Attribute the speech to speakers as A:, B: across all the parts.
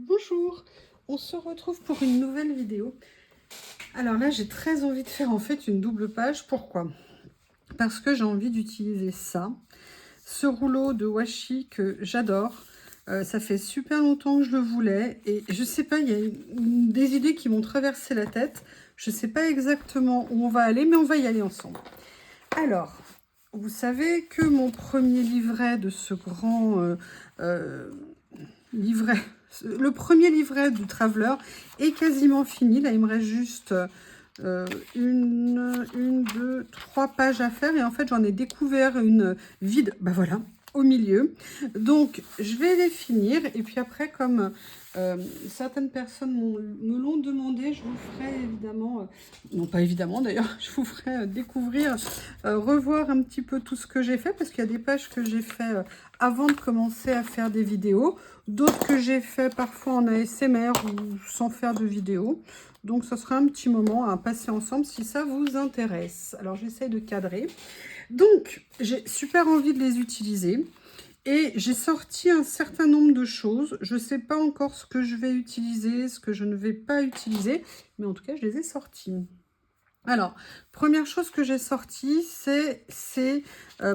A: Bonjour, on se retrouve pour une nouvelle vidéo. Alors là, j'ai très envie de faire en fait une double page. Pourquoi? Parce que j'ai envie d'utiliser ça, ce rouleau de washi que j'adore. Ça fait super longtemps que je le voulais et je sais pas, il y a des idées qui m'ont traversé la tête. Je sais pas exactement où on va aller, mais on va y aller ensemble. Alors, vous savez que mon premier livret de ce grand livret, le premier livret du Traveler est quasiment fini. Là, il me reste juste deux, trois pages à faire. Et en fait, j'en ai découvert une vide, bah voilà, au milieu. Donc, je vais les finir. Et puis après, comme certaines personnes me l'ont demandé, je vous ferai évidemment, non pas évidemment d'ailleurs, je vous ferai découvrir, revoir un petit peu tout ce que j'ai fait. Parce qu'il y a des pages que j'ai fait avant de commencer à faire des vidéos. D'autres que j'ai fait parfois en ASMR ou sans faire de vidéo. Donc, ce sera un petit moment à passer ensemble si ça vous intéresse. Alors, j'essaie de cadrer. Donc, j'ai super envie de les utiliser. Et j'ai sorti un certain nombre de choses. Je ne sais pas encore ce que je vais utiliser, ce que je ne vais pas utiliser. Mais en tout cas, je les ai sortis. Alors, première chose que j'ai sorti, c'est ces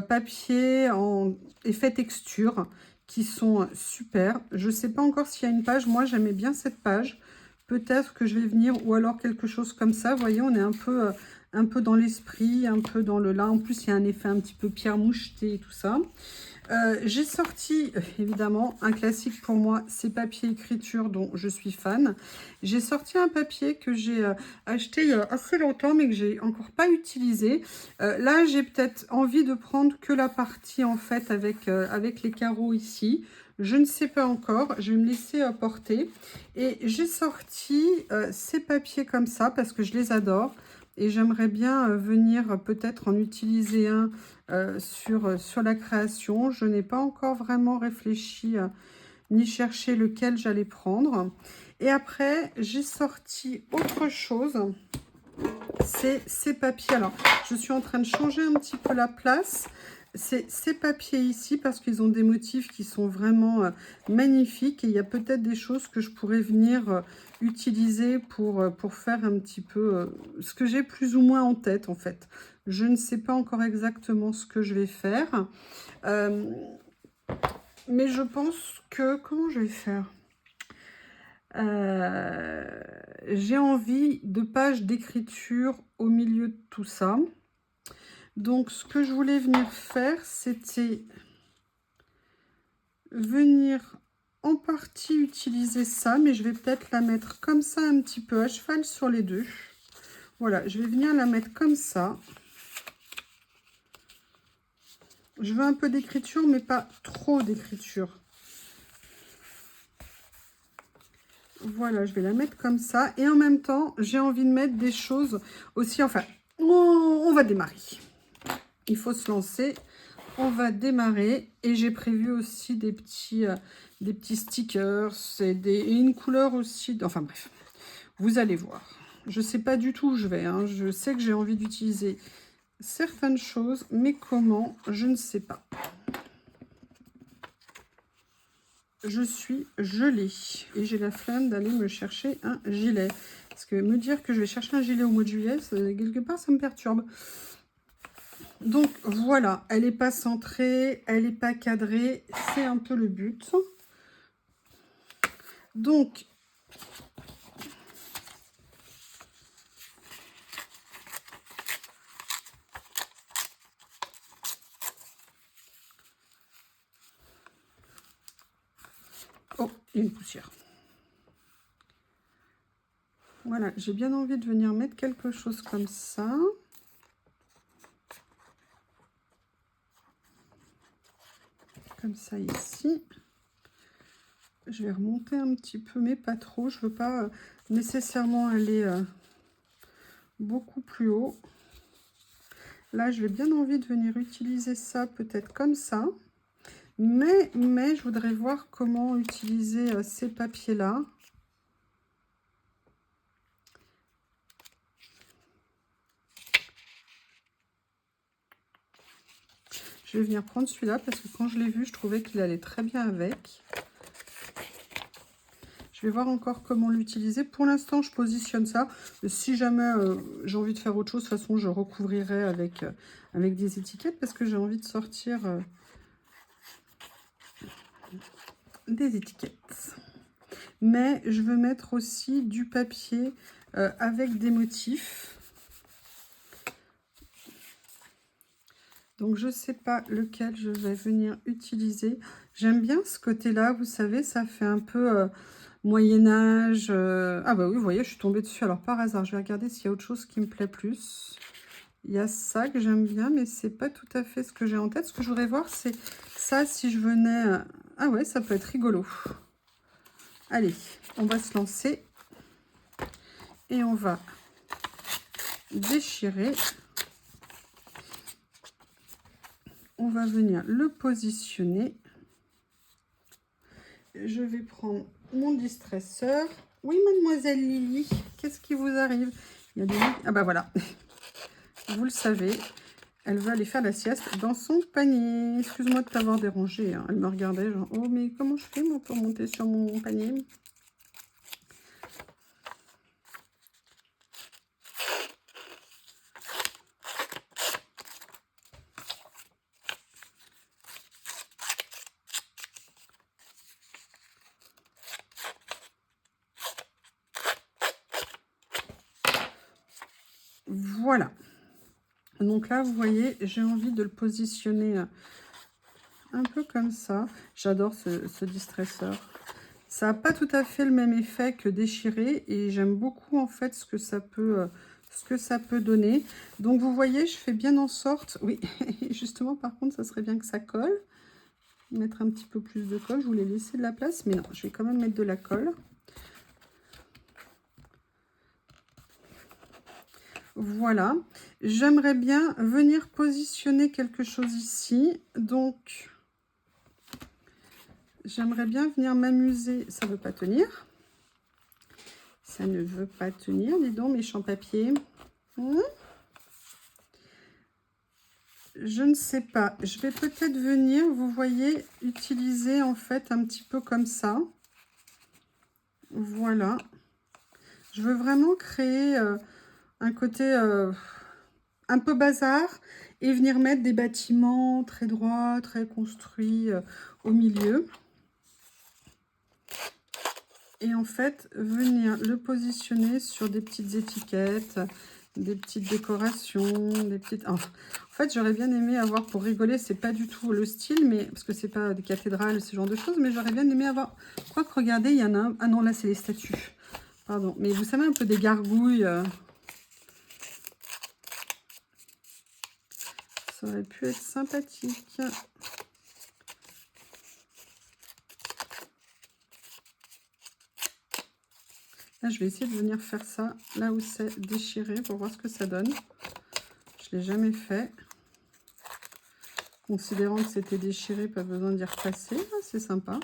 A: papiers en effet texture qui sont super. Je ne sais pas encore s'il y a une page. Moi, j'aimais bien cette page. Peut-être que je vais venir, ou alors quelque chose comme ça. Vous voyez, on est un peu dans l'esprit, un peu dans le là. En plus, il y a un effet un petit peu pierre mouchetée et tout ça. J'ai sorti, évidemment, un classique pour moi, ces papiers écriture dont je suis fan. J'ai sorti un papier que j'ai acheté il y a assez longtemps, mais que j'ai encore pas utilisé. Là, j'ai peut-être envie de prendre que la partie, en fait, avec les carreaux ici. Je ne sais pas encore, je vais me laisser porter. Et j'ai sorti ces papiers comme ça, parce que je les adore. Et j'aimerais bien venir peut-être en utiliser un sur la création. Je n'ai pas encore vraiment réfléchi ni cherché lequel j'allais prendre. Et après, j'ai sorti autre chose. C'est ces papiers. Alors, je suis en train de changer un petit peu la place. C'est ces papiers ici parce qu'ils ont des motifs qui sont vraiment magnifiques. Et il y a peut-être des choses que je pourrais venir utiliser pour faire un petit peu ce que j'ai plus ou moins en tête en fait. Je ne sais pas encore exactement ce que je vais faire. Mais je pense que... Comment je vais faire? J'ai envie de pages d'écriture au milieu de tout ça. Donc, ce que je voulais venir faire, c'était venir en partie utiliser ça, mais je vais peut-être la mettre comme ça un petit peu à cheval sur les deux. Voilà, je vais venir la mettre comme ça. Je veux un peu d'écriture, mais pas trop d'écriture. Voilà, je vais la mettre comme ça. Et en même temps, j'ai envie de mettre des choses aussi. Enfin, on va démarrer. Il faut se lancer. On va démarrer. Et j'ai prévu aussi des petits stickers et une couleur aussi. Enfin bref, vous allez voir. Je ne sais pas du tout où je vais. Hein. Je sais que j'ai envie d'utiliser certaines choses, mais comment, je ne sais pas. Je suis gelée et j'ai la flemme d'aller me chercher un gilet. Parce que me dire que je vais chercher un gilet au mois de juillet, quelque part, ça me perturbe. Donc voilà, elle n'est pas centrée, elle n'est pas cadrée, c'est un peu le but. Donc, oh, il y a une poussière. Voilà, j'ai bien envie de venir mettre quelque chose comme ça. Comme ça ici. Je vais remonter un petit peu, mais pas trop. Je ne veux pas nécessairement aller beaucoup plus haut. Là, j'ai bien envie de venir utiliser ça peut-être comme ça. Mais je voudrais voir comment utiliser ces papiers-là. Je vais venir prendre celui-là parce que quand je l'ai vu, je trouvais qu'il allait très bien avec. Je vais voir encore comment l'utiliser. Pour l'instant, je positionne ça. Si jamais j'ai envie de faire autre chose, de toute façon, je recouvrirai avec, avec des étiquettes parce que j'ai envie de sortir des étiquettes. Mais je veux mettre aussi du papier avec des motifs. Donc, je ne sais pas lequel je vais venir utiliser. J'aime bien ce côté-là, vous savez, ça fait un peu Moyen-Âge. Ah bah oui, vous voyez, je suis tombée dessus. Alors, par hasard, je vais regarder s'il y a autre chose qui me plaît plus. Il y a ça que j'aime bien, mais c'est pas tout à fait ce que j'ai en tête. Ce que je voudrais voir, c'est ça, si je venais... Ah ouais, ça peut être rigolo. Allez, on va se lancer. Et on va déchirer. On va venir le positionner. Je vais prendre mon distresseur. Oui, mademoiselle Lily, qu'est-ce qui vous arrive? Il y a des... Ah bah voilà, vous le savez, elle va aller faire la sieste dans son panier. Excuse-moi de t'avoir dérangé, hein. Elle me regardait genre, oh mais comment je fais moi pour monter sur mon panier? Voilà. Donc là, vous voyez, j'ai envie de le positionner un peu comme ça. J'adore ce distresseur. Ça n'a pas tout à fait le même effet que déchirer et j'aime beaucoup en fait ce que ça peut donner. Donc vous voyez, je fais bien en sorte... Oui, justement, par contre, ça serait bien que ça colle. Mettre un petit peu plus de colle. Je voulais laisser de la place, mais non, je vais quand même mettre de la colle. Voilà, j'aimerais bien venir positionner quelque chose ici, donc j'aimerais bien venir m'amuser. Ça ne veut pas tenir, ça ne veut pas tenir, dis donc, méchant papier. Je ne sais pas, je vais peut-être venir, vous voyez, utiliser en fait un petit peu comme ça. Voilà, je veux vraiment créer un côté... un peu bazar et venir mettre des bâtiments très droits, très construits au milieu. Et en fait, venir le positionner sur des petites étiquettes, des petites décorations, des petites... En fait, j'aurais bien aimé avoir, pour rigoler, c'est pas du tout le style, mais parce que c'est pas des cathédrales, ce genre de choses, mais j'aurais bien aimé avoir... Quoique, regardez, il y en a un... Ah non, là, c'est les statues. Pardon. Mais vous savez, un peu des gargouilles... Ça aurait pu être sympathique. Là, je vais essayer de venir faire ça là où c'est déchiré pour voir ce que ça donne. Je ne l'ai jamais fait. Considérant que c'était déchiré, pas besoin d'y repasser. Ah, c'est sympa.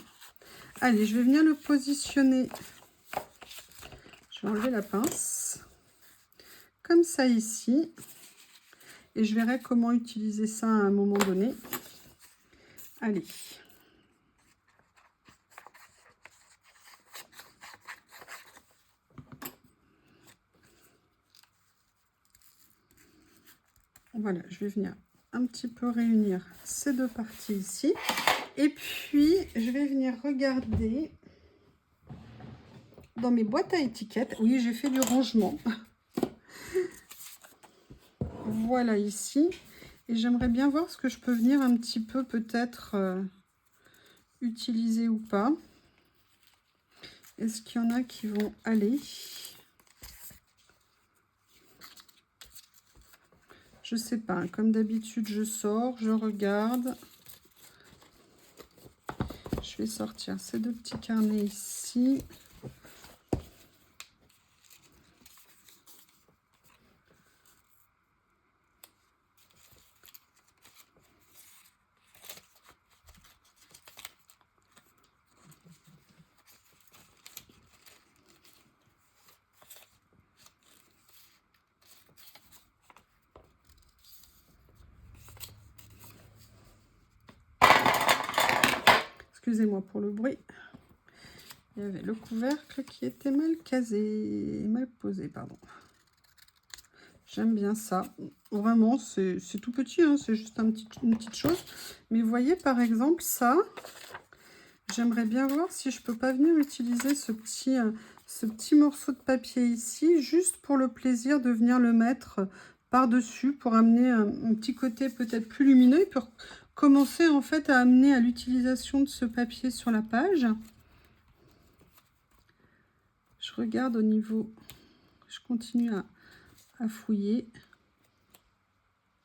A: Allez, je vais venir le positionner. Je vais enlever la pince. Comme ça ici. Et je verrai comment utiliser ça à un moment donné. Allez. Voilà, je vais venir un petit peu réunir ces deux parties ici. Et puis, je vais venir regarder dans mes boîtes à étiquettes. Oui, j'ai fait du rangement. Voilà ici. Et j'aimerais bien voir ce que je peux venir un petit peu peut-être utiliser ou pas. Est-ce qu'il y en a qui vont aller? Je sais pas. Comme d'habitude, je sors, je regarde. Je vais sortir ces deux petits carnets ici. Excusez-moi pour le bruit. Il y avait le couvercle qui était mal casé, mal posé, pardon. J'aime bien ça. Vraiment, c'est tout petit, hein, c'est juste une petite chose. Mais vous voyez, par exemple, ça, j'aimerais bien voir si je peux pas venir utiliser ce petit morceau de papier ici, juste pour le plaisir de venir le mettre par-dessus, pour amener un petit côté peut-être plus lumineux, et pour commencer en fait à amener à l'utilisation de ce papier sur la page. Je regarde au niveau, je continue à fouiller.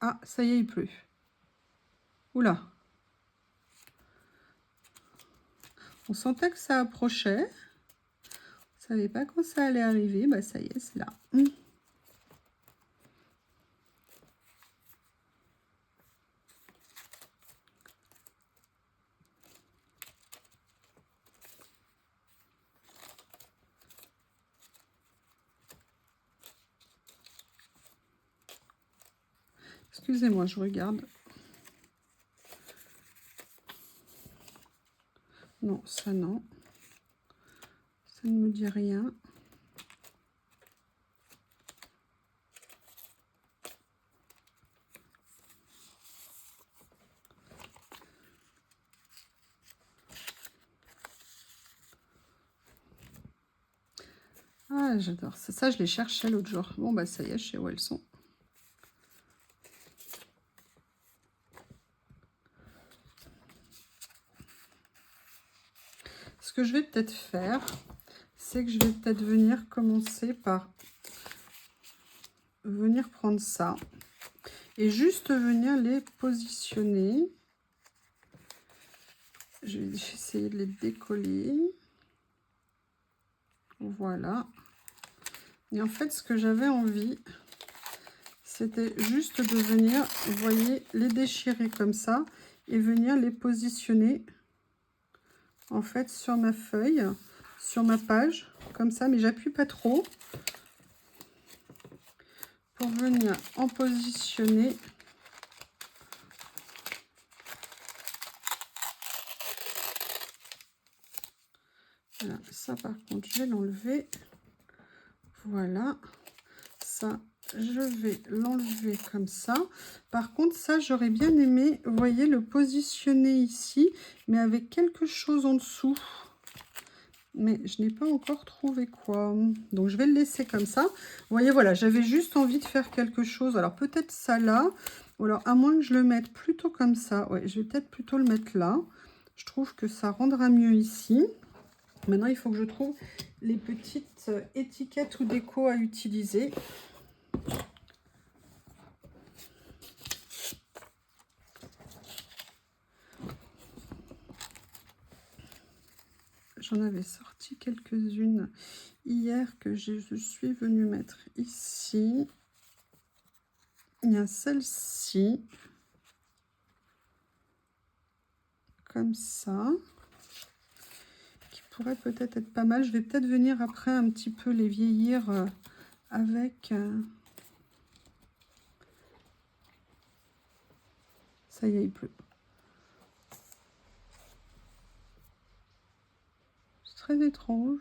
A: Ah, ça y est, il pleut. Oula. On sentait que ça approchait. On ne savait pas quand ça allait arriver. Bah, ça y est, c'est là. Excusez-moi, je regarde. Non, ça non. Ça ne me dit rien. Ah, j'adore. Ça, je les cherchais l'autre jour. Bon, bah ça y est, je sais où elles sont. Ce que je vais peut-être faire, c'est que je vais peut-être venir commencer par venir prendre ça et juste venir les positionner. Je vais essayer de les décoller. Voilà. Et en fait, ce que j'avais envie, c'était juste de venir, vous voyez, les déchirer comme ça et venir les positionner en fait sur ma feuille, sur ma page, comme ça, mais j'appuie pas trop pour venir en positionner. Voilà, ça par contre, je vais l'enlever. Voilà, ça, je vais l'enlever comme ça. Par contre, ça, j'aurais bien aimé, vous voyez, le positionner ici, mais avec quelque chose en dessous. Mais je n'ai pas encore trouvé quoi. Donc, je vais le laisser comme ça. Vous voyez, voilà, j'avais juste envie de faire quelque chose. Alors, peut-être ça là. Ou alors, à moins que je le mette plutôt comme ça. Ouais, je vais peut-être plutôt le mettre là. Je trouve que ça rendra mieux ici. Maintenant, il faut que je trouve les petites étiquettes ou déco à utiliser. J'en avais sorti quelques-unes hier que je suis venue mettre ici. Il y a celle-ci. Comme ça. Qui pourrait peut-être être pas mal. Je vais peut-être venir après un petit peu les vieillir avec... Ça y est, il pleut. C'est très étrange.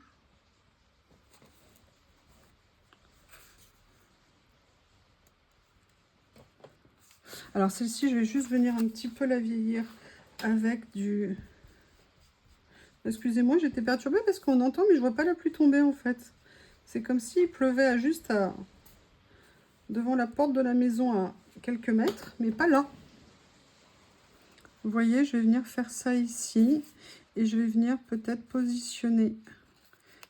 A: Alors celle-ci, je vais juste venir un petit peu la vieillir avec du... Excusez-moi, j'étais perturbée parce qu'on entend, mais je vois pas la pluie tomber en fait. C'est comme s'il pleuvait devant la porte de la maison à quelques mètres, mais pas là. Vous voyez, je vais venir faire ça ici et je vais venir peut-être positionner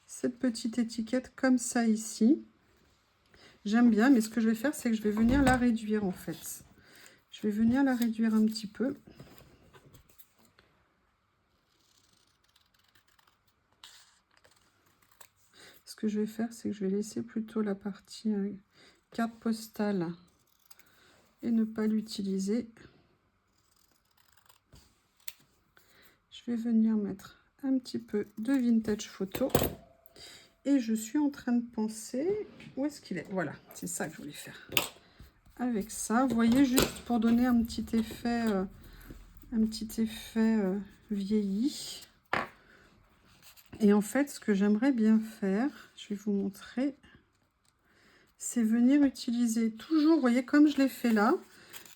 A: cette petite étiquette comme ça ici. J'aime bien, mais ce que je vais faire, c'est que je vais venir la réduire en fait. Je vais venir la réduire un petit peu. Ce que je vais faire, c'est que je vais laisser plutôt la partie carte postale et ne pas l'utiliser. Je vais venir mettre un petit peu de vintage photo. Et je suis en train de penser... Où est-ce qu'il est? Voilà, c'est ça que je voulais faire. Avec ça, vous voyez, juste pour donner un petit effet vieilli. Et en fait, ce que j'aimerais bien faire, je vais vous montrer, c'est venir utiliser toujours, vous voyez, comme je l'ai fait là,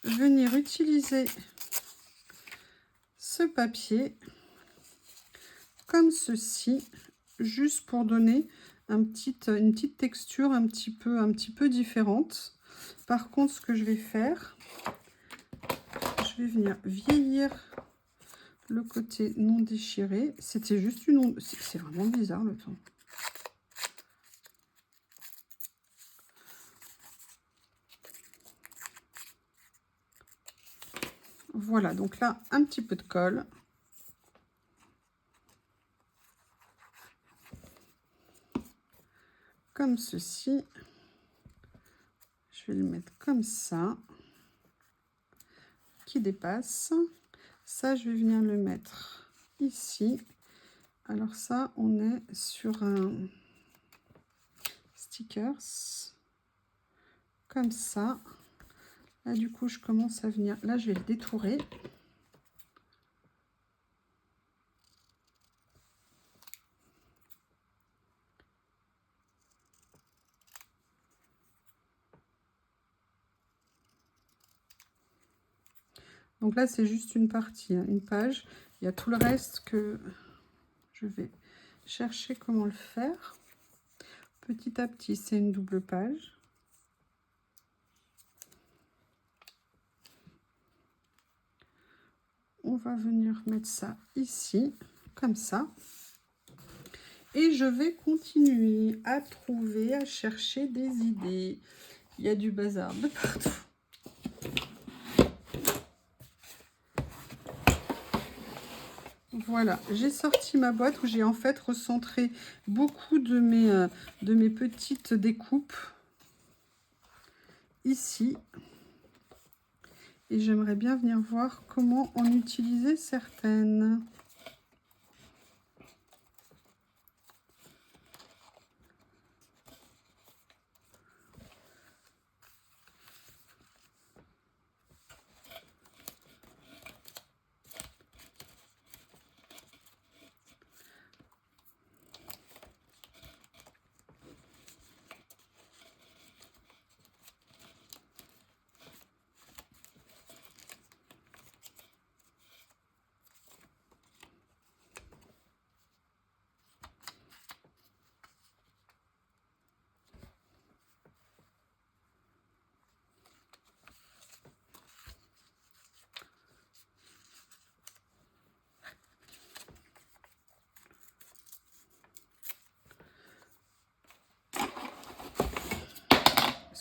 A: venir utiliser ce papier comme ceci, juste pour donner une petite texture un petit peu différente. Par contre, ce que je vais faire, je vais venir vieillir le côté non déchiré. C'était juste une onde, c'est vraiment bizarre le temps. Voilà, donc là, un petit peu de colle. Comme ceci. Je vais le mettre comme ça. Qui dépasse. Ça, je vais venir le mettre ici. Alors ça, on est sur un stickers. Comme ça. Là, du coup, je commence à venir... Là, je vais le détourer. Donc là, c'est juste une partie, hein, une page. Il y a tout le reste que je vais chercher comment le faire. Petit à petit, c'est une double page. On va venir mettre ça ici, comme ça. Et je vais continuer à trouver, à chercher des idées. Il y a du bazar de partout. Voilà, j'ai sorti ma boîte où j'ai en fait recentré beaucoup de mes petites découpes ici. Et j'aimerais bien venir voir comment en utiliser certaines.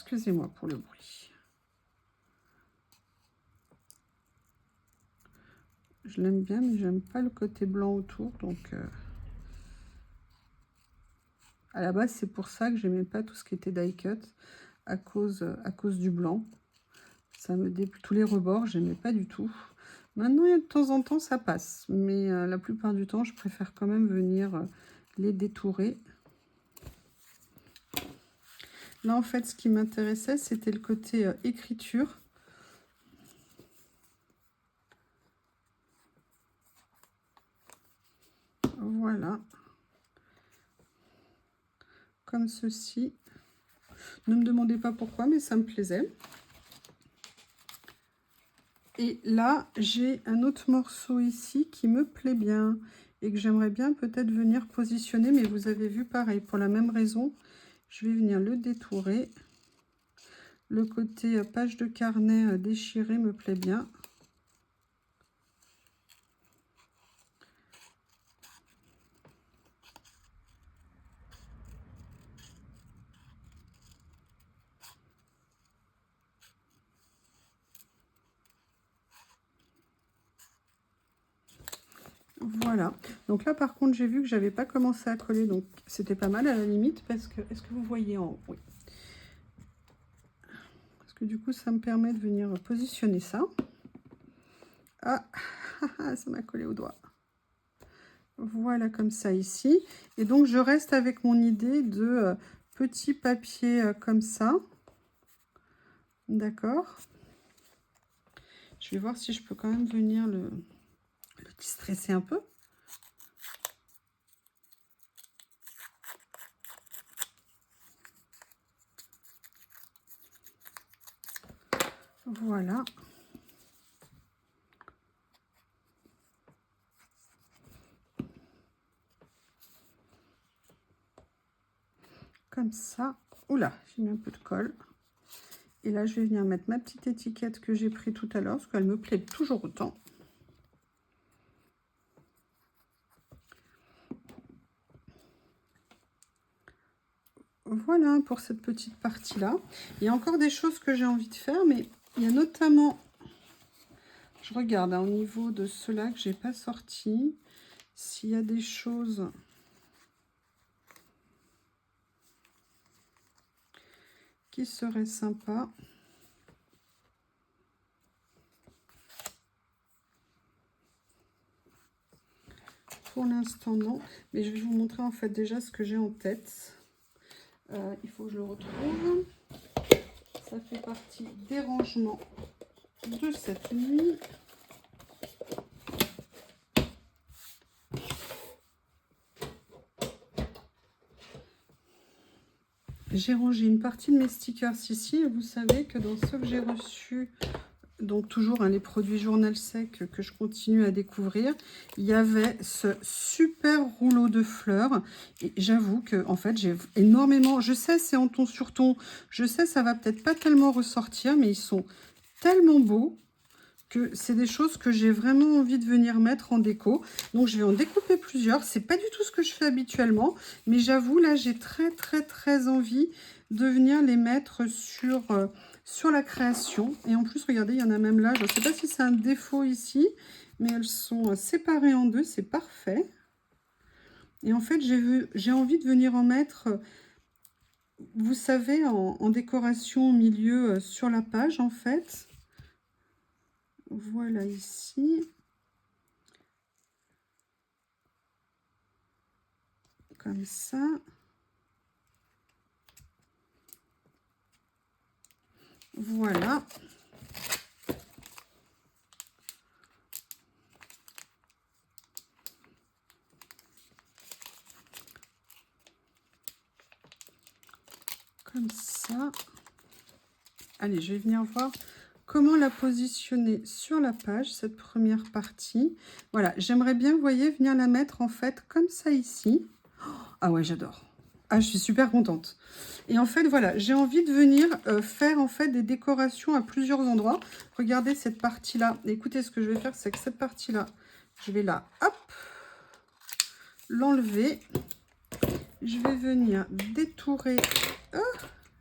A: Excusez-moi pour le bruit. Je l'aime bien, mais j'aime pas le côté blanc autour. Donc, à la base, c'est pour ça que j'aimais pas tout ce qui était die cut, à cause du blanc. Ça me déplut tous les rebords, j'aimais pas du tout. Maintenant, de temps en temps, ça passe. Mais la plupart du temps, je préfère quand même venir les détourer. Là, en fait, ce qui m'intéressait, c'était le côté écriture. Voilà. Comme ceci. Ne me demandez pas pourquoi, mais ça me plaisait. Et là, j'ai un autre morceau ici qui me plaît bien et que j'aimerais bien peut-être venir positionner. Mais vous avez vu, pareil, pour la même raison, je vais venir le détourer. Le côté page de carnet déchiré me plaît bien. Voilà. Donc là, par contre, j'ai vu que j'avais pas commencé à coller. Donc, c'était pas mal à la limite parce que... Est-ce que vous voyez en haut? Oui. Parce que du coup, ça me permet de venir positionner ça. Ah, ça m'a collé au doigt. Voilà, comme ça ici. Et donc, je reste avec mon idée de petit papier comme ça. D'accord. Je vais voir si je peux quand même venir le distresser un peu. Voilà. Comme ça. Oula, j'ai mis un peu de colle. Et là, je vais venir mettre ma petite étiquette que j'ai prise tout à l'heure, parce qu'elle me plaît toujours autant. Voilà pour cette petite partie-là. Il y a encore des choses que j'ai envie de faire, mais il y a notamment... Je regarde hein, au niveau de ceux-là que j'ai pas sorti. S'il y a des choses... qui seraient sympas. Pour l'instant, non. Mais je vais vous montrer en fait déjà ce que j'ai en tête. Il faut que je le retrouve. Ça fait partie des rangements de cette nuit. J'ai rangé une partie de mes stickers ici. Et vous savez que dans ceux que j'ai reçus, donc toujours hein, les produits Journal Sec que je continue à découvrir, il y avait ce super rouleau de fleurs. Et j'avoue que en fait, j'ai énormément... Je sais, c'est en ton sur ton. Je sais, ça va peut-être pas tellement ressortir, mais ils sont tellement beaux que c'est des choses que j'ai vraiment envie de venir mettre en déco. Donc je vais en découper plusieurs. C'est pas du tout ce que je fais habituellement, mais j'avoue là j'ai très envie de venir les mettre sur la création. Et en plus regardez, il y en a même là, je ne sais pas si c'est un défaut ici, mais elles sont séparées en deux, c'est parfait. Et en fait j'ai envie de venir en mettre, vous savez, en décoration au milieu sur la page en fait. Voilà ici. Comme ça. Voilà. Comme ça. Allez, je vais venir voir comment la positionner sur la page, cette première partie. Voilà, j'aimerais bien, vous voyez, venir la mettre en fait comme ça ici. Ah ouais, j'adore. Ah, je suis super contente. Et en fait, voilà, j'ai envie de venir faire en fait des décorations à plusieurs endroits. Regardez cette partie-là. Écoutez, ce que je vais faire, c'est que cette partie-là, je vais là, hop, l'enlever. Je vais venir détourer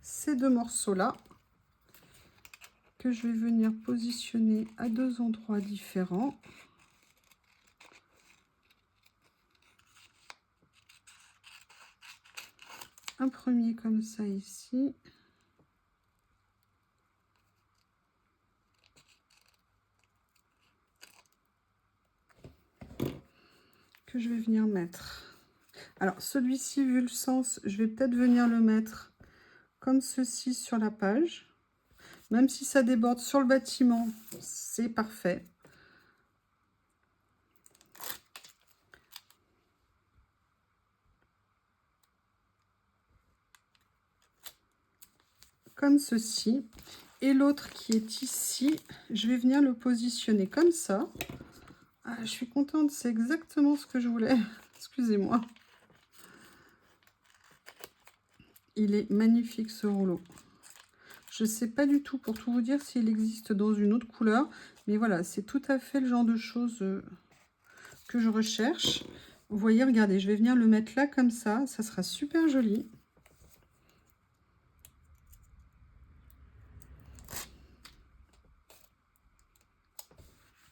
A: ces deux morceaux-là que je vais venir positionner à deux endroits différents. Un premier comme ça ici. Que je vais venir mettre. Alors celui-ci, vu le sens, je vais peut-être venir le mettre comme ceci sur la page. Même si ça déborde sur le bâtiment, c'est parfait. Comme ceci. Et l'autre qui est ici, je vais venir le positionner comme ça. Ah, je suis contente, c'est exactement ce que je voulais. Excusez-moi. Il est magnifique ce rouleau. Je ne sais pas du tout, pour tout vous dire, s'il existe dans une autre couleur. Mais voilà, c'est tout à fait le genre de choses que je recherche. Vous voyez, regardez, je vais venir le mettre là comme ça. Ça sera super joli.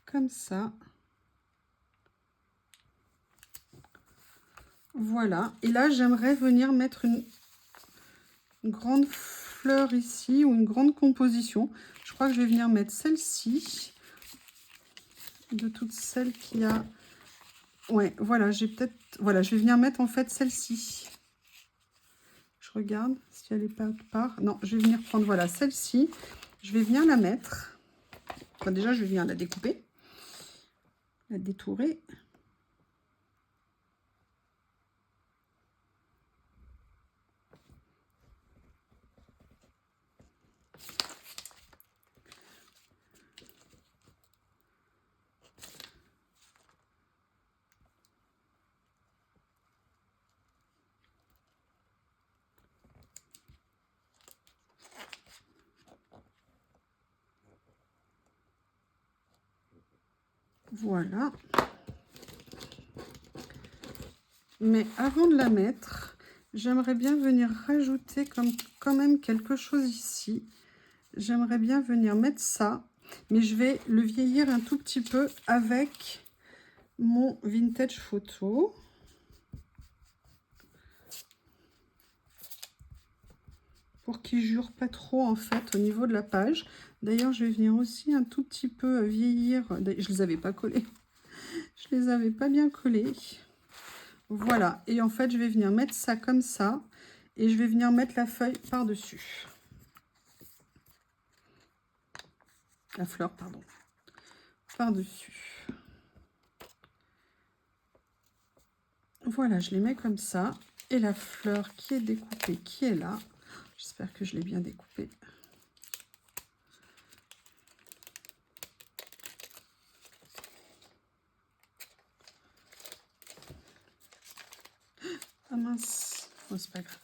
A: Comme ça. Voilà. Et là, j'aimerais venir mettre une grande fleur ici ou une grande composition. Je crois que je vais venir mettre celle-ci. De toutes celles qu'il y a. Ouais, voilà, j'ai peut-être... Voilà, je vais venir mettre en fait celle-ci. Je regarde si elle n'est pas autre part. Non, je vais venir prendre, voilà, celle-ci. Je vais venir la mettre. Enfin, déjà, je vais venir la découper. La détourer. Voilà. Mais avant de la mettre, j'aimerais bien venir rajouter quand même quelque chose ici. J'aimerais bien venir mettre ça, mais je vais le vieillir un tout petit peu avec mon vintage photo. Pour qu'il jure pas trop en fait au niveau de la page. D'ailleurs, je vais venir aussi un tout petit peu vieillir. Je les avais pas collés. Je les avais pas bien collés. Voilà. Et en fait, je vais venir mettre ça comme ça. Et je vais venir mettre la feuille par-dessus. La fleur, pardon. Par-dessus. Voilà, je les mets comme ça. Et la fleur qui est découpée, qui est là. J'espère que je l'ai bien découpée. Ah mince, oh, c'est pas grave.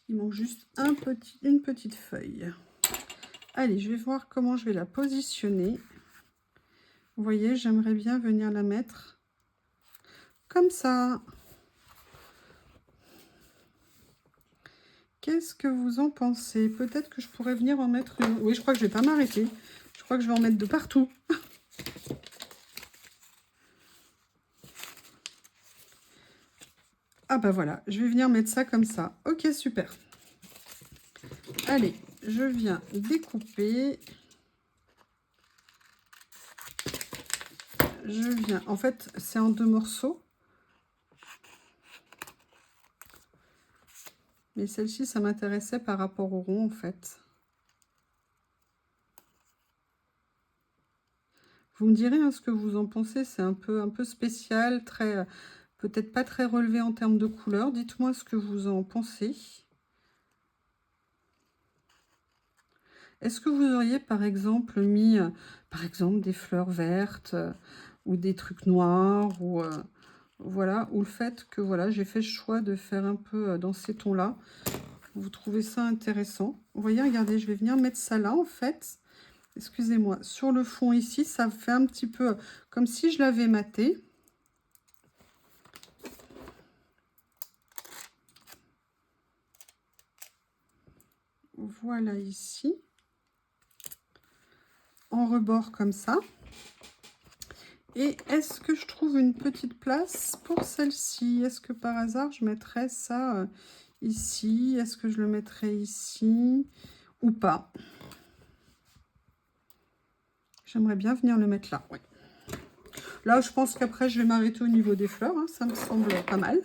A: Il manque juste une petite feuille. Allez, je vais voir comment je vais la positionner. Vous voyez, j'aimerais bien venir la mettre comme ça. Qu'est-ce que vous en pensez? Peut-être que je pourrais venir en mettre une. Oui, je crois que je vais pas m'arrêter. Je crois que je vais en mettre de partout. Ah bah voilà, je vais venir mettre ça comme ça. Ok, super. Allez, je viens découper. Je viens... En fait, c'est en 2 morceaux. Mais celle-ci, ça m'intéressait par rapport au rond, en fait. Vous me direz hein, ce que vous en pensez. C'est un peu spécial, très peut-être pas très relevé en termes de couleur. Dites-moi ce que vous en pensez. Est-ce que vous auriez, par exemple, mis par exemple, des fleurs vertes ou des trucs noirs ou voilà, ou le fait que voilà, j'ai fait le choix de faire un peu dans ces tons-là. Vous trouvez ça intéressant? Vous voyez, regardez, je vais venir mettre ça là, en fait. Excusez-moi, sur le fond ici, ça fait un petit peu comme si je l'avais maté. Voilà ici. En rebord comme ça. Et est-ce que je trouve une petite place pour celle-ci? Est-ce que par hasard, je mettrais ça ici? Est-ce que je le mettrais ici ou pas? J'aimerais bien venir le mettre là. Ouais. Là, je pense qu'après, je vais m'arrêter au niveau des fleurs. Hein, ça me semble pas mal.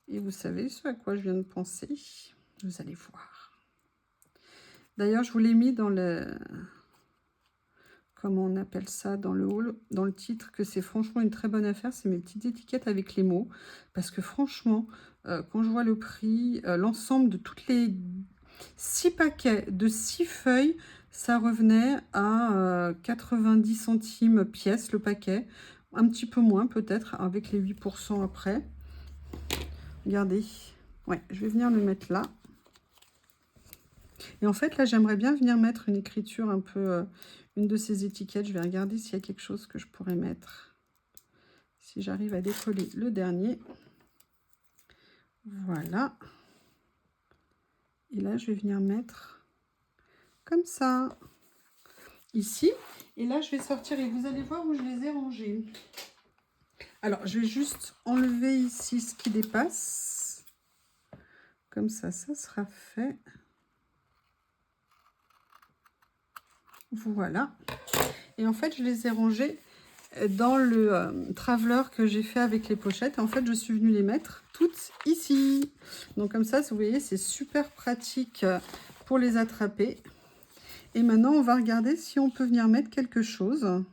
A: Et vous savez ce à quoi je viens de penser? Vous allez voir. D'ailleurs, je vous l'ai mis dans le... Comment on appelle ça dans le haul, dans le titre, que c'est franchement une très bonne affaire. C'est mes petites étiquettes avec les mots. Parce que franchement, quand je vois le prix, l'ensemble de toutes les 6 paquets de 6 feuilles, ça revenait à 90 centimes pièce le paquet. Un petit peu moins peut-être, avec les 8% après. Regardez. Ouais, je vais venir le mettre là. Et en fait, là, j'aimerais bien venir mettre une écriture un peu... une de ces étiquettes. Je vais regarder s'il y a quelque chose que je pourrais mettre. Si j'arrive à décoller le dernier. Voilà. Et là, je vais venir mettre comme ça. Ici. Et là, je vais sortir et vous allez voir où je les ai rangés. Alors, je vais juste enlever ici ce qui dépasse. Comme ça sera fait. Voilà. Et en fait, je les ai rangés dans le traveler que j'ai fait avec les pochettes. En fait, je suis venue les mettre toutes ici. Donc comme ça, vous voyez, c'est super pratique pour les attraper. Et maintenant, on va regarder si on peut venir mettre quelque chose.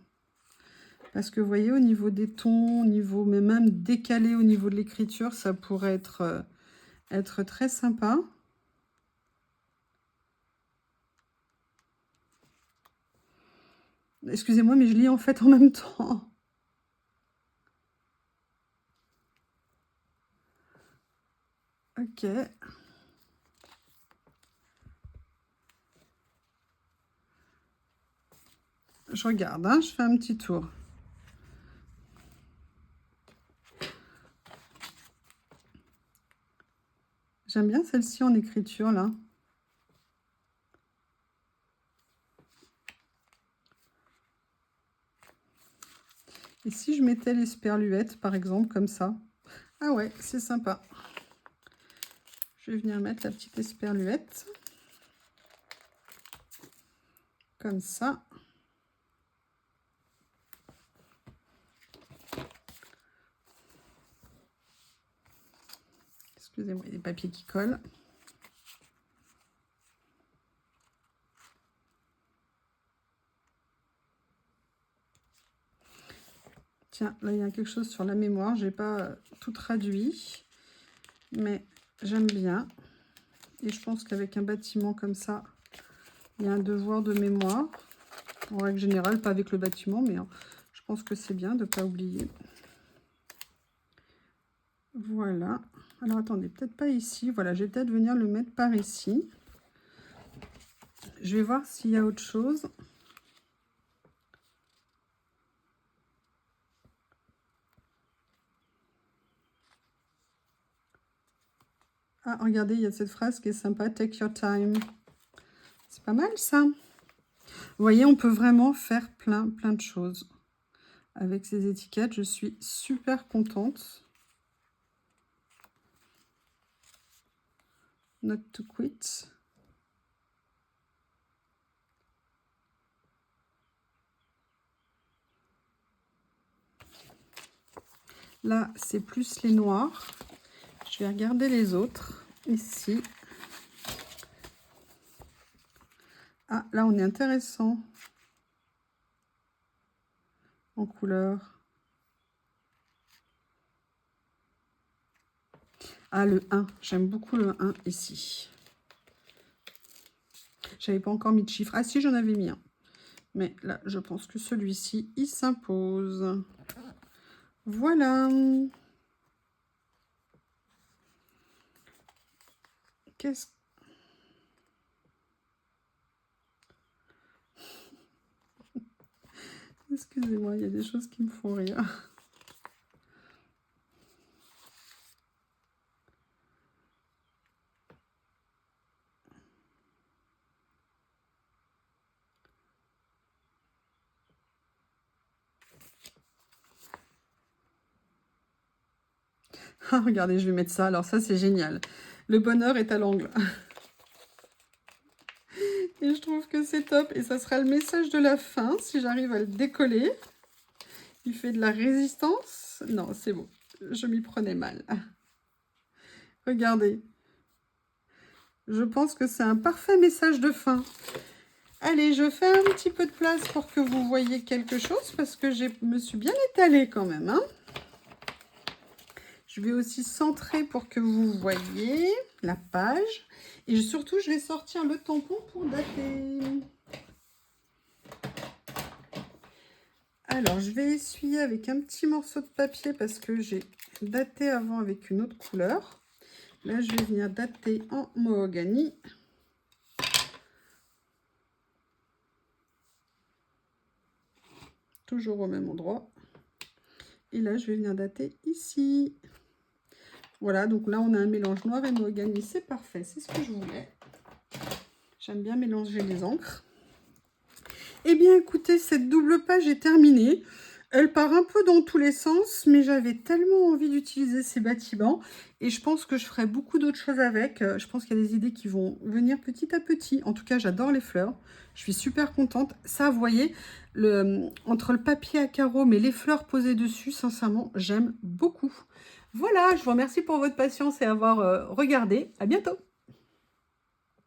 A: Parce que vous voyez, au niveau des tons, au niveau, mais même décalé au niveau de l'écriture, ça pourrait être très sympa. Excusez-moi, mais je lis en fait en même temps. Ok. je regarde, hein, je fais un petit tour. J'aime bien celle-ci en écriture, là. Et si je mettais les sperluettes, par exemple, comme ça? Ah ouais, c'est sympa. Je vais venir mettre la petite esperluette. Comme ça. Excusez-moi, il y a des papiers qui collent. Tiens, là, il y a quelque chose sur la mémoire. Je n'ai pas tout traduit, mais j'aime bien. Et je pense qu'avec un bâtiment comme ça, il y a un devoir de mémoire. En règle générale, pas avec le bâtiment, mais je pense que c'est bien de ne pas oublier. Voilà. Alors, attendez, peut-être pas ici. Voilà, je vais peut-être venir le mettre par ici. Je vais voir s'il y a autre chose. Ah, regardez, il y a cette phrase qui est sympa. Take your time. C'est pas mal, ça. Vous voyez, on peut vraiment faire plein de choses avec ces étiquettes. Je suis super contente. Not to quit. Là, c'est plus les noirs. Je vais regarder les autres. Ici. Ah, là, on est intéressant. En couleur. Ah, le 1. J'aime beaucoup le 1 ici. J'avais pas encore mis de chiffre. Ah si, j'en avais mis un. Mais là, je pense que celui-ci, il s'impose. Voilà. Qu'est-ce... Excusez-moi, il y a des choses qui me font rire. Ah, regardez, je vais mettre ça. Alors ça, c'est génial. Le bonheur est à l'angle. Et je trouve que c'est top. Et ça sera le message de la fin, si j'arrive à le décoller. Il fait de la résistance. Non, c'est bon. Je m'y prenais mal. Regardez. Je pense que c'est un parfait message de fin. Allez, je fais un petit peu de place pour que vous voyez quelque chose, parce que je me suis bien étalée quand même, hein. Je vais aussi centrer pour que vous voyez la page. Et surtout, je vais sortir le tampon pour dater. Alors, je vais essuyer avec un petit morceau de papier parce que j'ai daté avant avec une autre couleur. Là, je vais venir dater en mahogany. Toujours au même endroit. Et là, je vais venir dater ici. Voilà, donc là, on a un mélange noir et mahogany. C'est parfait, c'est ce que je voulais. J'aime bien mélanger les encres. Eh bien, écoutez, cette double page est terminée. Elle part un peu dans tous les sens, mais j'avais tellement envie d'utiliser ces bâtiments. Et je pense que je ferai beaucoup d'autres choses avec. Je pense qu'il y a des idées qui vont venir petit à petit. En tout cas, j'adore les fleurs. Je suis super contente. Ça, vous voyez, entre le papier à carreaux, mais les fleurs posées dessus, sincèrement, j'aime beaucoup. Voilà, je vous remercie pour votre patience et avoir regardé. À bientôt.